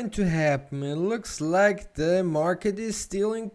going to happen? It looks like the market is still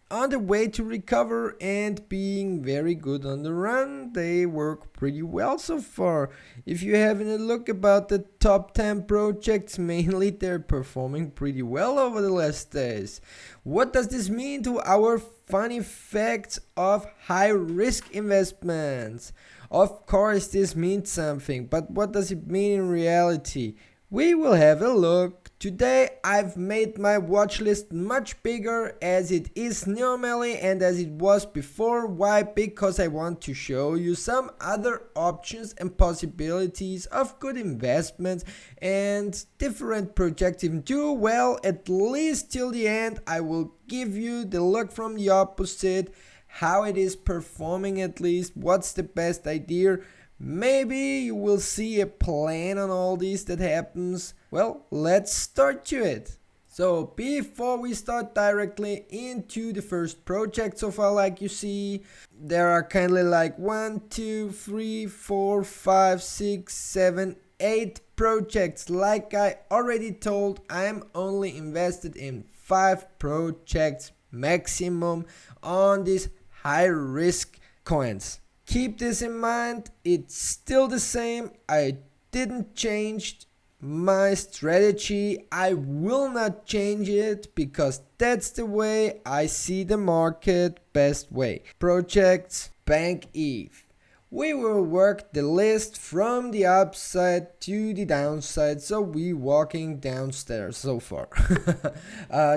on the way to recover and being very good on the run. They work pretty well so far. If you having a look about the top 10 projects, mainly they're performing pretty well over the last days. What does this mean to our fun effects of high risk investments? Of course this means something, but what does it mean in reality? We will have a look. Today I've made my watch list much bigger as it is normally and as it was before. Why? Because I want to show you some other options and possibilities of good investments and different projects even do well. At least till the end I will give you the look from the opposite, how it is performing, at least what's the best idea. Maybe you will see a plan on all this that happens. Well, let's start to it. So before we start directly into the first project so far, like you see, there are kindly like 1, 2, 3, 4, 5, 6, 7, 8 projects. Like I already told, I am only invested in 5 projects maximum on these high risk coins. Keep this in mind, it's still the same. I didn't change my strategy. I will not change it because that's the way I see the market best way. Projects, BANKETH. We will work the list from the upside to the downside, so we walking downstairs so far.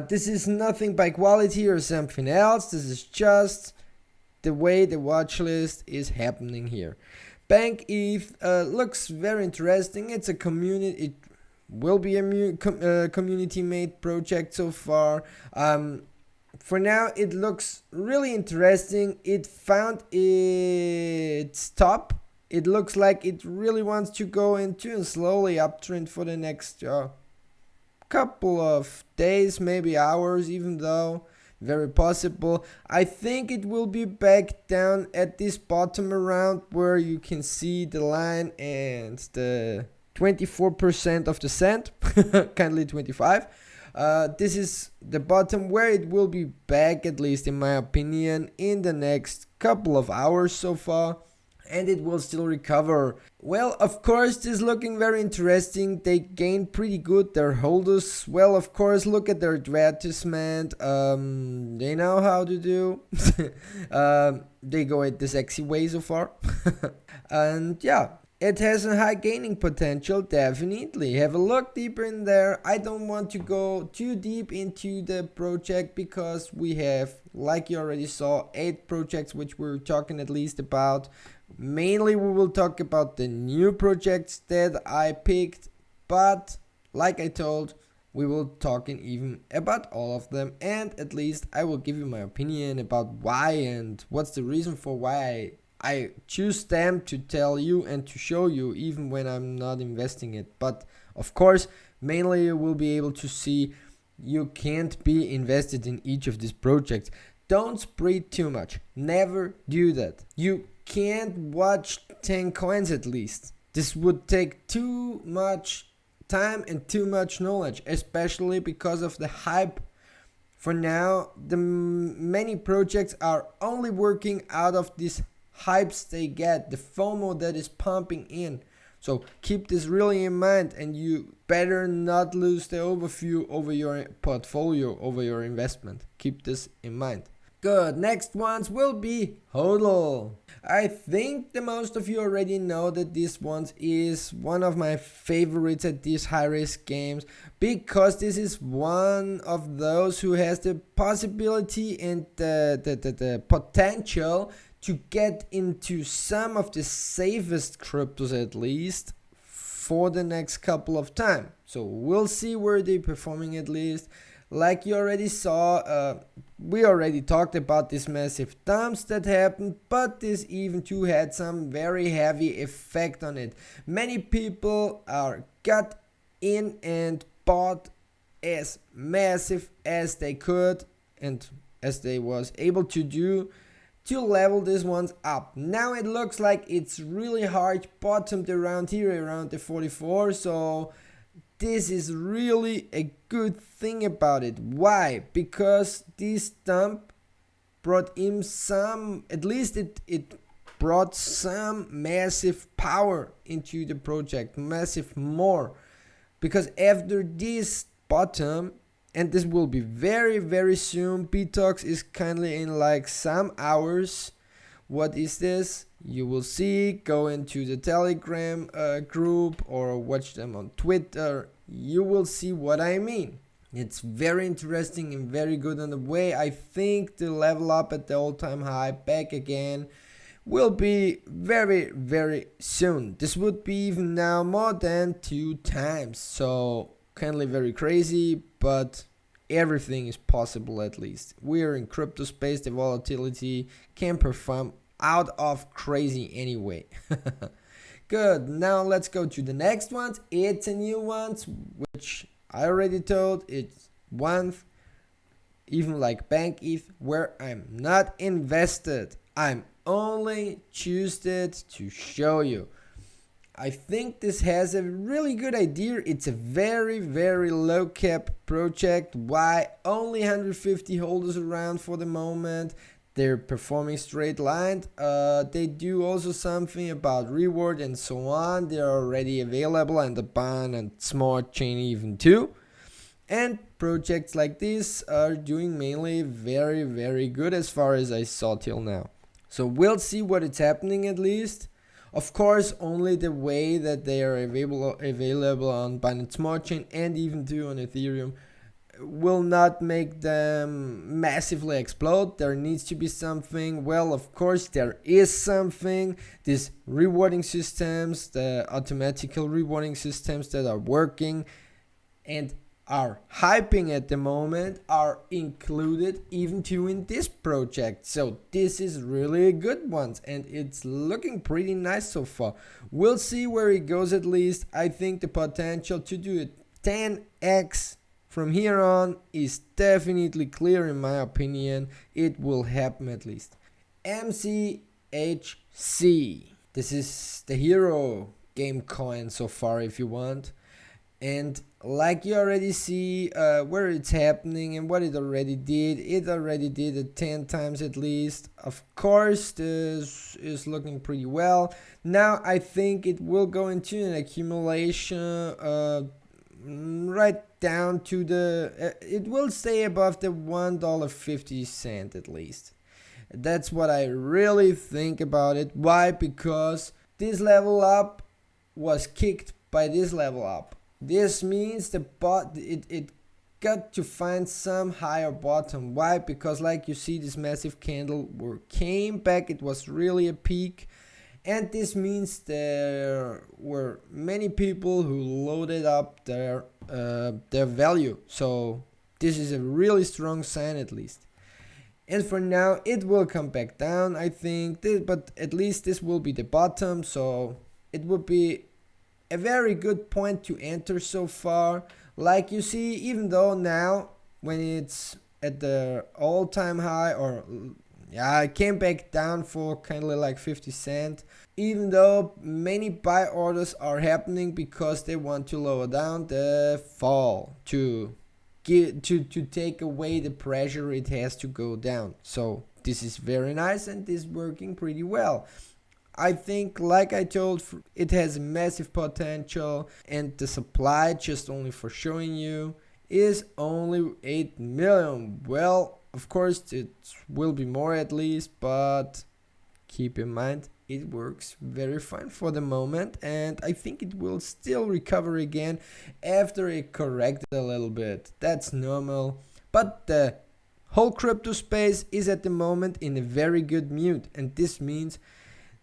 This is nothing by quality or something else. This is just the way the watch list is happening here. BANKETH looks very interesting. It's a community. It will be a community-made project so far. For now, it looks really interesting. It found its top. It looks like it really wants to go into a slowly uptrend for the next couple of days, maybe hours, even though. Very possible. I think it will be back down at this bottom around where you can see the line and the 24% of the cent, kindly 25. This is the bottom where it will be back, at least in my opinion, in the next couple of hours so far. And it will still recover. Well, of course, this is looking very interesting. They gain pretty good, their holders. Well, of course, look at their advertisement. They know how to do. They go it the sexy way so far. And yeah, it has a high gaining potential, definitely. Have a look deeper in there. I don't want to go too deep into the project because we have, like you already saw, 8 projects which we're talking at least about. Mainly we will talk about the new projects that I picked, but like I told, we will talking even about all of them, and at least I will give you my opinion about why and what's the reason for why I choose them to tell you and to show you even when I'm not investing it. But of course, mainly you will be able to see you can't be invested in each of these projects. Don't spread too much. Never do that. You can't watch 10 coins at least. This would take too much time and too much knowledge, especially because of the hype. For now, the many projects are only working out of these hypes they get, the FOMO that is pumping in. So keep this really in mind, and you better not lose the overview over your portfolio, over your investment. Keep this in mind. Good, next ones will be HODL. I think the most of you already know that this one is one of my favorites at these high risk games, because this is one of those who has the possibility and the potential to get into some of the safest cryptos, at least for the next couple of time. So we'll see where they're performing, at least. Like you already saw, we already talked about these massive dumps that happened, but this even too had some very heavy effect on it. Many people got in and bought as massive as they could and as they was able to do to level these ones up. Now it looks like it's really hard, bottomed around here, around the 44, so this is really a good thing about it. Why? Because this dump brought him some, at least it brought some massive power into the project, massive more. Because after this bottom, and this will be very, very soon, BTOX is kindly in like some hours. What is this? You will see, go into the Telegram group or watch them on Twitter. You will see what I mean. It's very interesting and very good on the way. I think the level up at the all-time high back again will be very, very soon. This would be even now more than 2 times. So kindly very crazy, but everything is possible. At least we are in crypto space. The volatility can perform out of crazy anyway. Good. Now let's go to the next ones. It's a new one, which I already told. It's one, even like BANKETH, where I'm not invested. I'm only choose it to show you. I think this has a really good idea. It's a very, very low cap project. Why? Only 150 holders around for the moment. They're performing straight lined. They do also something about reward and so on. They're already available on the BAN and Smart Chain even too. And projects like this are doing mainly very, very good as far as I saw till now. So we'll see what is happening at least. Of course, only the way that they are available on Binance Smart Chain and even too on Ethereum will not make them massively explode. There needs to be something. Well, of course there is something. These rewarding systems, the automatical rewarding systems that are working and are hyping at the moment, are included even too in this project. So this is really a good one and it's looking pretty nice so far. We'll see where it goes. At least I think the potential to do it 10x from here on is definitely clear. In my opinion, it will happen at least. MCHC, this is the hero game coin so far if you want. And like you already see where it's happening and what it already did it 10 times at least. Of course this is looking pretty well. Now I think it will go into an accumulation right down to the it will stay above the $1.50 at least. That's what I really think about it. Why? Because this level up was kicked by this level up. This means it got to find some higher bottom. Why? Because like you see, this massive candle came back. It was really a peak, and this means there were many people who loaded up their value. So this is a really strong sign at least. And for now it will come back down, I think, but at least this will be the bottom. So it would be a very good point to enter so far. Like you see, even though now when it's at the all-time high, or yeah, it came back down for kind of like 50 cents, even though many buy orders are happening because they want to lower down the fall to take away the pressure it has to go down. So this is very nice and this is working pretty well. I think, like I told, it has massive potential, and the supply, just only for showing you, is only 8 million. Well, of course it will be more at least, but keep in mind it works very fine for the moment, and I think it will still recover again after it corrected a little bit. That's normal, but the whole crypto space is at the moment in a very good mood, and this means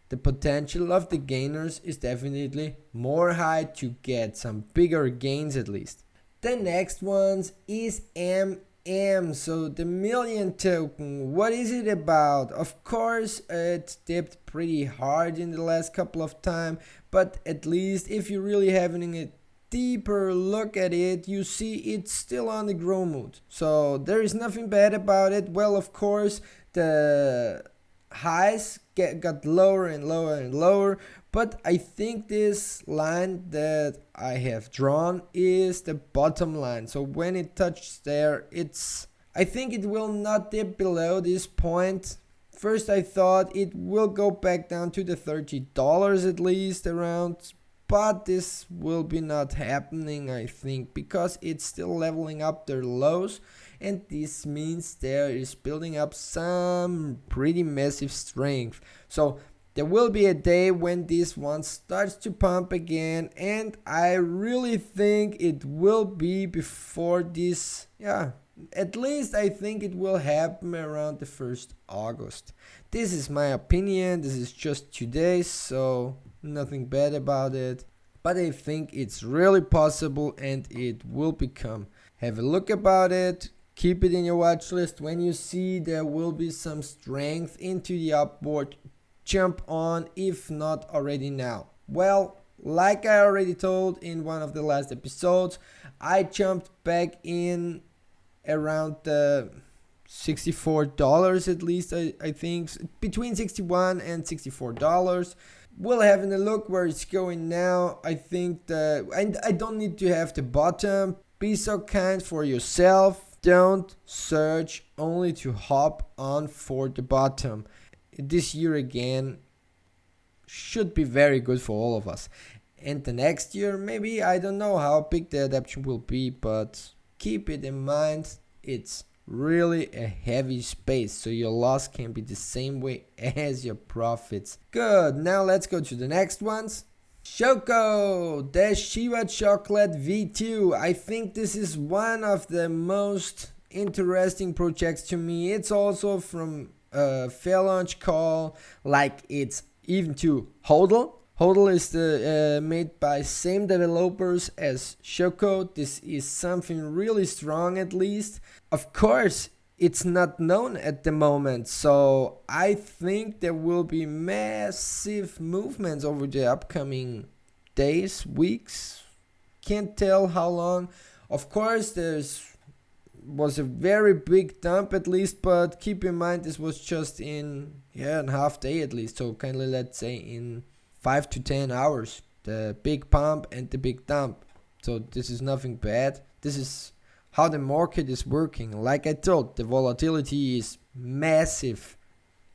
the potential of the gainers is definitely more high to get some bigger gains at least. The next ones is so the million token. What is it about? Of course it dipped pretty hard in the last couple of times, but at least if you're really having a deeper look at it, you see it's still on the grow mode. So there is nothing bad about it. Well, of course the highs got lower and lower and lower, But I think this line that I have drawn is the bottom line. So when it touches there, I think it will not dip below this point. First I thought it will go back down to the $30 at least around, but this will be not happening, I think, because it's still leveling up their lows, and this means there is building up some pretty massive strength. So there will be a day when this one starts to pump again, and I really think it will be before this, at least I think it will happen around the 1st August. This is my opinion, this is just today, so nothing bad about it. But I think it's really possible and it will become. Have a look about it, keep it in your watch list. When you see there will be some strength into the upward, jump on, if not already now. Well, like I already told in one of the last episodes, I jumped back in around the $64 at least, I think, between $61 and $64. We'll have a look where it's going now. I think and I don't need to have the bottom. Be so kind for yourself. Don't search only to hop on for the bottom. This year again should be very good for all of us. And the next year, maybe, I don't know how big the adaptation will be, but keep it in mind, it's really a heavy space, so your loss can be the same way as your profits. Good, now let's go to the next ones. SHOCO, the Shiba Chocolate V2. I think this is one of the most interesting projects to me. It's also from a fair launch call, like it's even to HODL. HODL is made by same developers as SHOCO. This is something really strong at least. Of course, it's not known at the moment, so I think there will be massive movements over the upcoming days, weeks. Can't tell how long. Of course, was a very big dump at least, but keep in mind this was just in a half day at least, so kindly let's say in 5 to 10 hours, the big pump and the big dump. So this is nothing bad. This is how the market is working. Like I told, the volatility is massive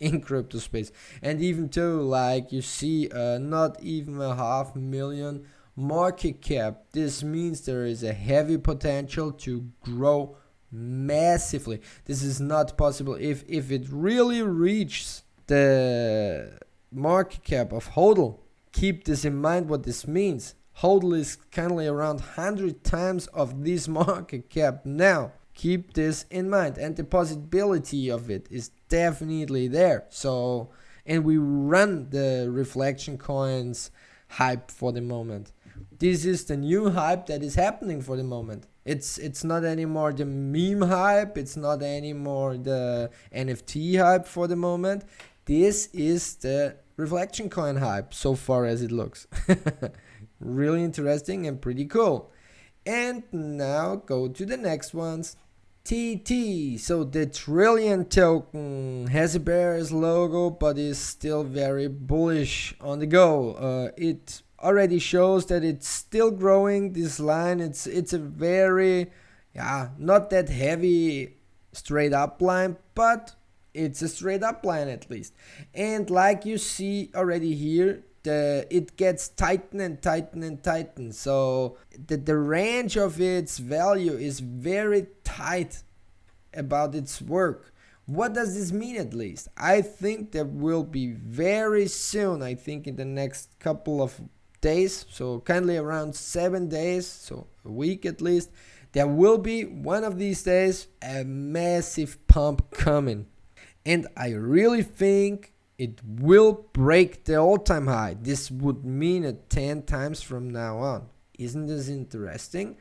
in crypto space, and even though like you see not even 500,000 market cap, this means there is a heavy potential to grow massively. This is not possible if it really reaches the market cap of HODL. Keep this in mind what this means. HODL is kindly around 100 times of this market cap now. Keep this in mind, and the possibility of it is definitely there. So, and we run the reflection coins hype for the moment. This is the new hype that is happening for the moment. It's not anymore the meme hype, it's not anymore the NFT hype for the moment. This is the reflection coin hype so far as it looks. Really interesting and pretty cool. And now go to the next ones. TT, so the Trillion token has a bearish logo but is still very bullish on the go. It already shows that it's still growing. This line, it's a very not that heavy straight up line, but it's a straight up line at least. And like you see already here, it gets tighten and tighten and tighten. So the range of its value is very tight about its work. What does this mean at least? I think there will be very soon, I think in the next couple of days, so kindly around 7 days, so a week at least, there will be one of these days a massive pump coming. And I really think it will break the all-time high. This would mean it 10 times from now on. Isn't this interesting?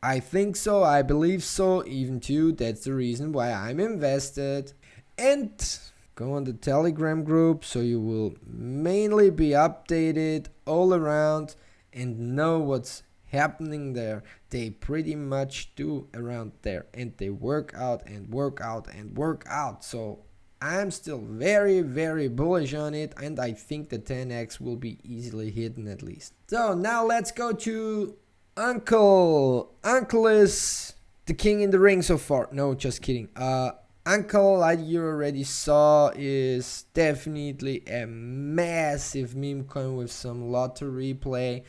I think so, I believe so, even too. That's the reason why I'm invested. And go on the Telegram group so you will mainly be updated all around and know what's happening there. They pretty much do around there, and they work out and work out and work out. So I'm still very bullish on it, and I think the 10x will be easily hidden at least. So now let's go to Uncle. Uncle is the king in the ring so far. No, just kidding. Uncle, like you already saw, is definitely a massive meme coin with some lottery play,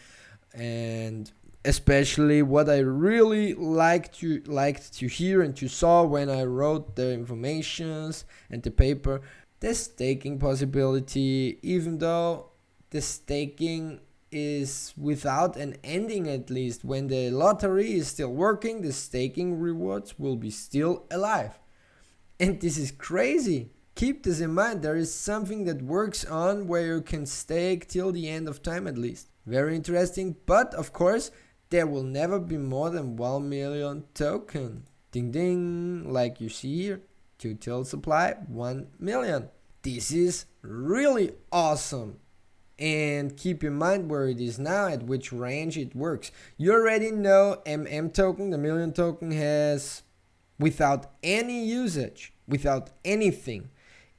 and especially what I really liked to hear and to saw when I wrote the informations and the paper, the staking possibility. Even though the staking is without an ending, at least when the lottery is still working, the staking rewards will be still alive. And this is crazy. Keep this in mind. There is something that works on where you can stake till the end of time at least. Very interesting, but of course there will never be more than 1 million token. Ding ding, like you see here, total supply 1 million. This is really awesome. And keep in mind where it is now, at which range it works. You already know token, the million token, has, without any usage, without anything,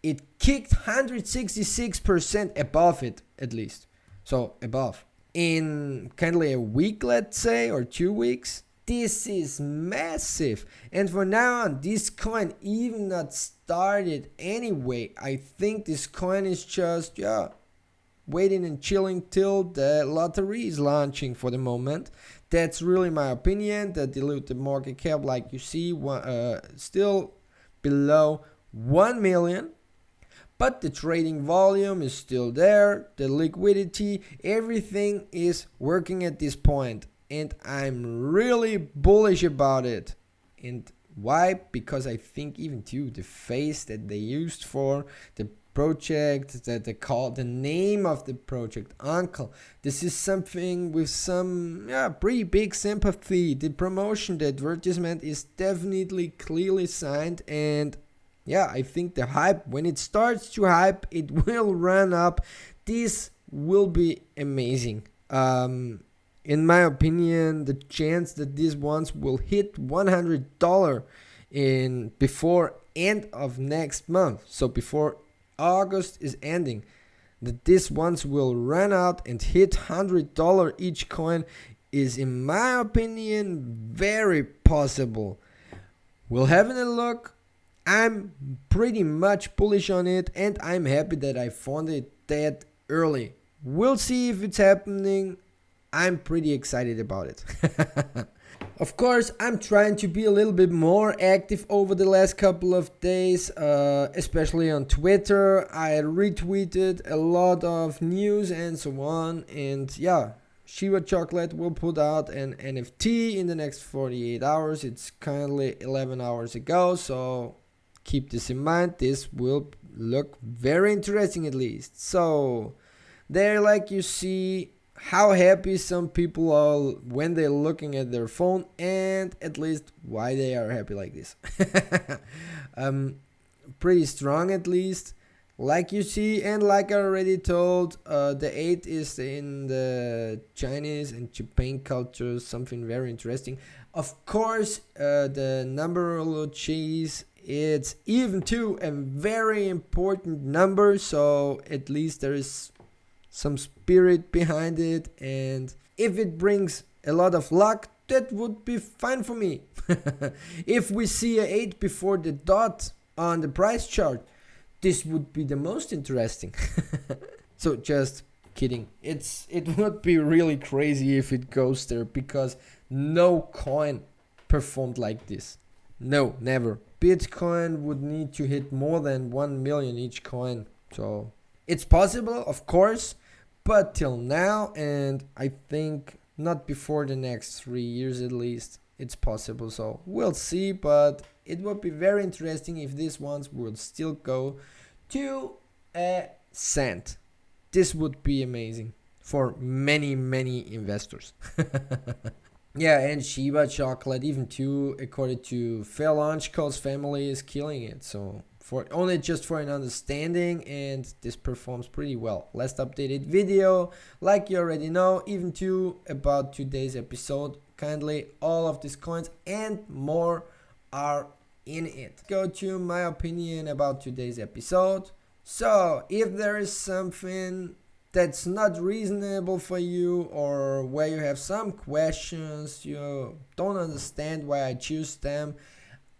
it kicked 166% above it, at least. So above. In kindly a week, let's say, or 2 weeks. This is massive. And for now on, this coin even not started anyway. I think this coin is just, waiting and chilling till the lottery is launching for the moment. That's really my opinion. The diluted market cap, like you see, still below 1 million. But the trading volume is still there. The liquidity, everything is working at this point. And I'm really bullish about it. And why? Because I think even too, the face that they used for the project, that they call the name of the project, Uncle. This is something with some pretty big sympathy. The promotion, the advertisement is definitely clearly signed, and I think the hype, when it starts to hype, it will run up. This will be amazing. In my opinion, the chance that these ones will hit $100 in before end of next month, so before August is ending, that these ones will run out and hit $100 each coin is, in my opinion, very possible. We'll have a look. I'm pretty much bullish on it, and I'm happy that I found it that early. We'll see if it's happening. I'm pretty excited about it. Of course, I'm trying to be a little bit more active over the last couple of days, especially on Twitter. I retweeted a lot of news and so on, and Shiba Chocolate will put out an NFT in the next 48 hours. It's currently 11 hours ago, so keep this in mind. This will look very interesting at least. So there, like you see, how happy some people are when they're looking at their phone, and at least why they are happy like this. Pretty strong at least, like you see, and like I already told, the 8 is in the Chinese and Japan culture, something very interesting. Of course, the numerologies, it's even to a very important number, so at least there is some spirit behind it, and if it brings a lot of luck, that would be fine for me. If we see a 8 before the dot on the price chart, this would be the most interesting. So just kidding. It would be really crazy if it goes there, because no coin performed like this. No, never. Bitcoin would need to hit more than 1 million each coin. So it's possible, of course, but till now, and I think not before the next 3 years at least, it's possible. So we'll see, but it would be very interesting if these ones would still go to a cent. This would be amazing for many investors. And Shiba Chocolate, even too, according to Felonchko's family, is killing it. So for only just for an understanding, and this performs pretty well. Last updated video, like you already know, even too, about today's episode. Kindly, all of these coins and more are in it. Go to my opinion about today's episode. So if there is something that's not reasonable for you, or where you have some questions, you don't understand why I choose them,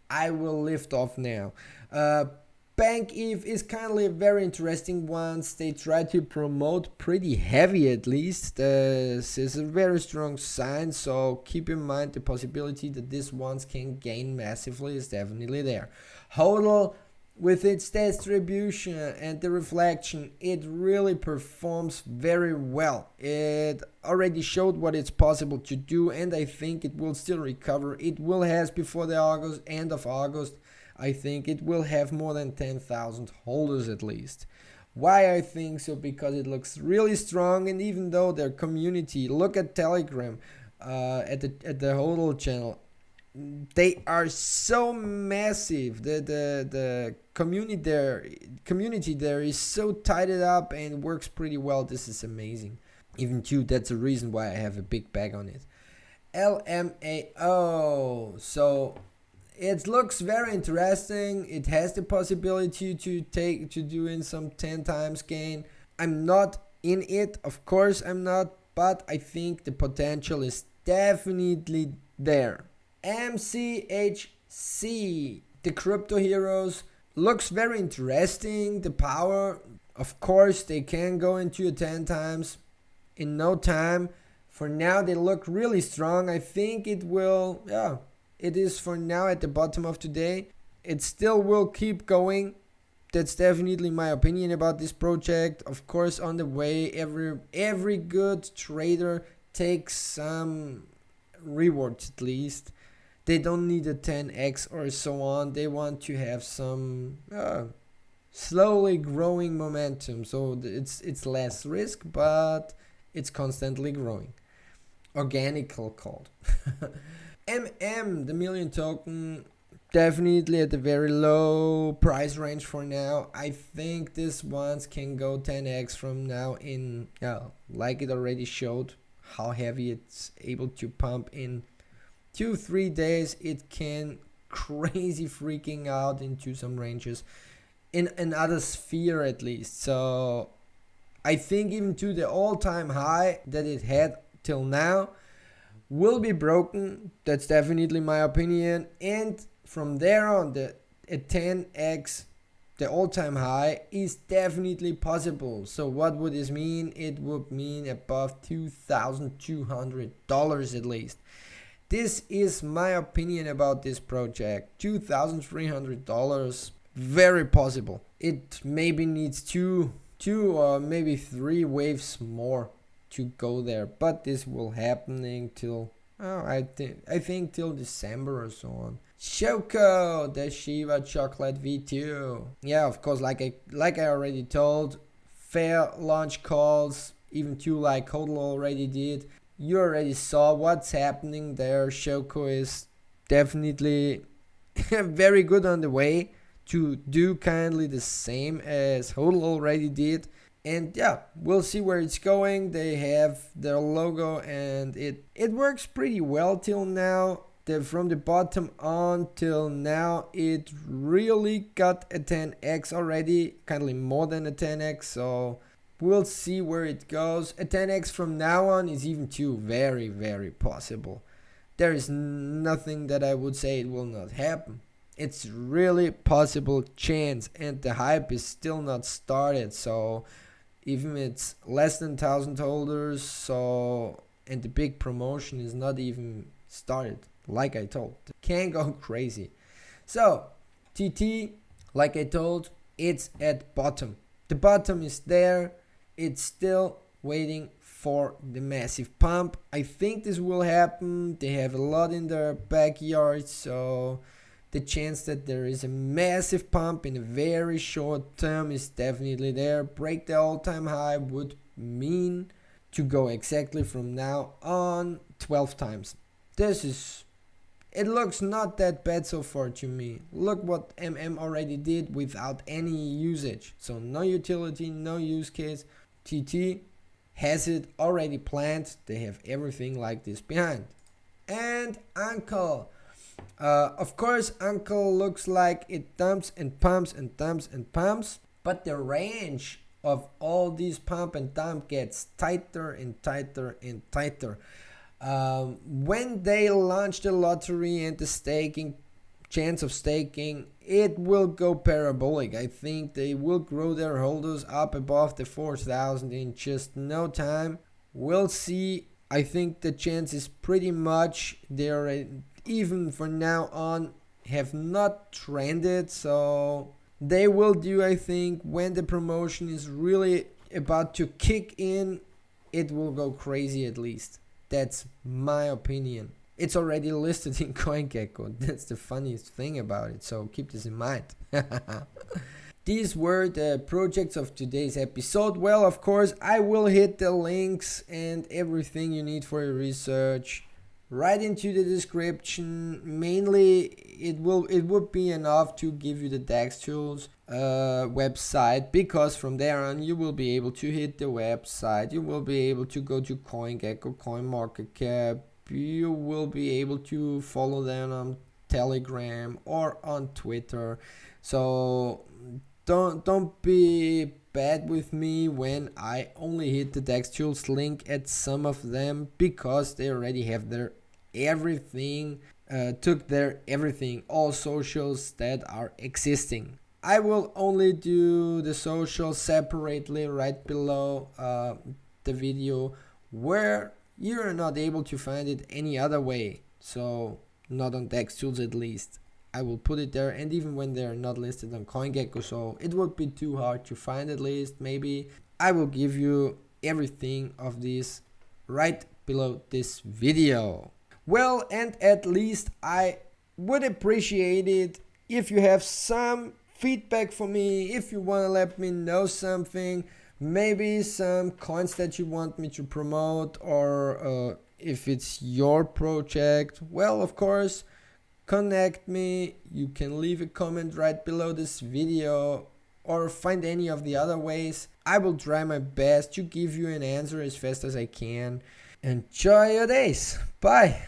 I will lift off now. BANKETH is kindly a very interesting one. They try to promote pretty heavy, at least. This is a very strong sign, so keep in mind the possibility that these ones can gain massively is definitely there. HODL, with its distribution and the reflection, it really performs very well. It already showed what it's possible to do, and I think it will still recover. It will have before the end of August, I think it will have more than 10,000 holders at least. Why I think so? Because it looks really strong, and even though their community, look at Telegram, at the HODL channel, they are so massive. The community there is so tied up and works pretty well. This is amazing. Even too, that's the reason why I have a big bag on it. LMAO. So it looks very interesting. It has the possibility to do in some 10 times gain. I'm not in it, of course I'm not, but I think the potential is definitely there. MCHC, the crypto heroes, looks very interesting. The power, of course, they can go into a 10 times in no time. For now, they look really strong. I think it will, it is for now at the bottom of today. It still will keep going. That's definitely my opinion about this project. Of course, on the way, every good trader takes some rewards at least. They don't need a 10x or so on. They want to have some slowly growing momentum. So it's less risk, but it's constantly growing. Organical called. the million token, definitely at a very low price range for now. I think this ones can go 10x from now in, like it already showed how heavy it's able to pump in 2-3 days. It can crazy freaking out into some ranges in another sphere at least. So I think even to the all-time high that it had till now will be broken. That's definitely my opinion, and from there on the 10x, the all-time high, is definitely possible. So what would this mean? It would mean above $2,200 at least. This is my opinion about this project. $2,300, very possible. It maybe needs two or maybe 3 waves more to go there, but this will happening till I think till December or so on. SHOCO, the Shiba chocolate V2. Yeah, of course, like I already told, fair launch calls, even too, like HODL already did. You already saw what's happening there. SHOCO is definitely very good on the way to do kindly the same as HODL already did. And yeah, we'll see where it's going. They have their logo and it works pretty well till now. From the bottom on till now, it really got a 10x already, kindly more than a 10x. So we'll see where it goes. A 10x from now on is even too very, very possible. There is nothing that I would say it will not happen. It's really possible chance, and the hype is still not started. So even it's less than 1,000 holders, so, and the big promotion is not even started, like I told. Can go crazy. So TT, like I told, it's at bottom. The bottom is there. It's still waiting for the massive pump. I think this will happen. They have a lot in their backyard, so the chance that there is a massive pump in a very short term is definitely there. Break the all-time high would mean to go exactly from now on 12 times. It looks not that bad so far to me. Look what already did without any usage. So no utility, no use case. TT has it already planned. They have everything like this behind. And Uncle. Of course, Uncle looks like it dumps and pumps and dumps and pumps, but the range of all these pump and dump gets tighter and tighter and tighter. When they launch the lottery and the staking, chance of staking, it will go parabolic. I think they will grow their holders up above the 4,000 in just no time. We'll see. I think the chance is pretty much there. Even for now on, have not trended, so they will do. I think when the promotion is really about to kick in, it will go crazy. At least that's my opinion. It's already listed in CoinGecko. That's the funniest thing about it, so keep this in mind. These were the projects of today's episode. Well, of course, I will hit the links and everything you need for your research right into the description. Mainly, it would be enough to give you the DEXT tools website, because from there on you will be able to hit the website. You will be able to go to CoinGecko, CoinMarketCap. You will be able to follow them on Telegram or on Twitter. So don't be bad with me when I only hit the DEXT tools link at some of them, because they already have their everything, took their everything, all socials that are existing. I will only do the socials separately right below the video, where you're not able to find it any other way. So not on DEXT tools at least. I will put it there, and even when they're not listed on CoinGecko, so it would be too hard to find at least. Maybe I will give you everything of this right below this video. Well, and at least I would appreciate it if you have some feedback for me, if you want to let me know something, maybe some coins that you want me to promote, or if it's your project. Well, of course, connect me. You can leave a comment right below this video, or find any of the other ways. I will try my best to give you an answer as fast as I can. Enjoy your days. Bye.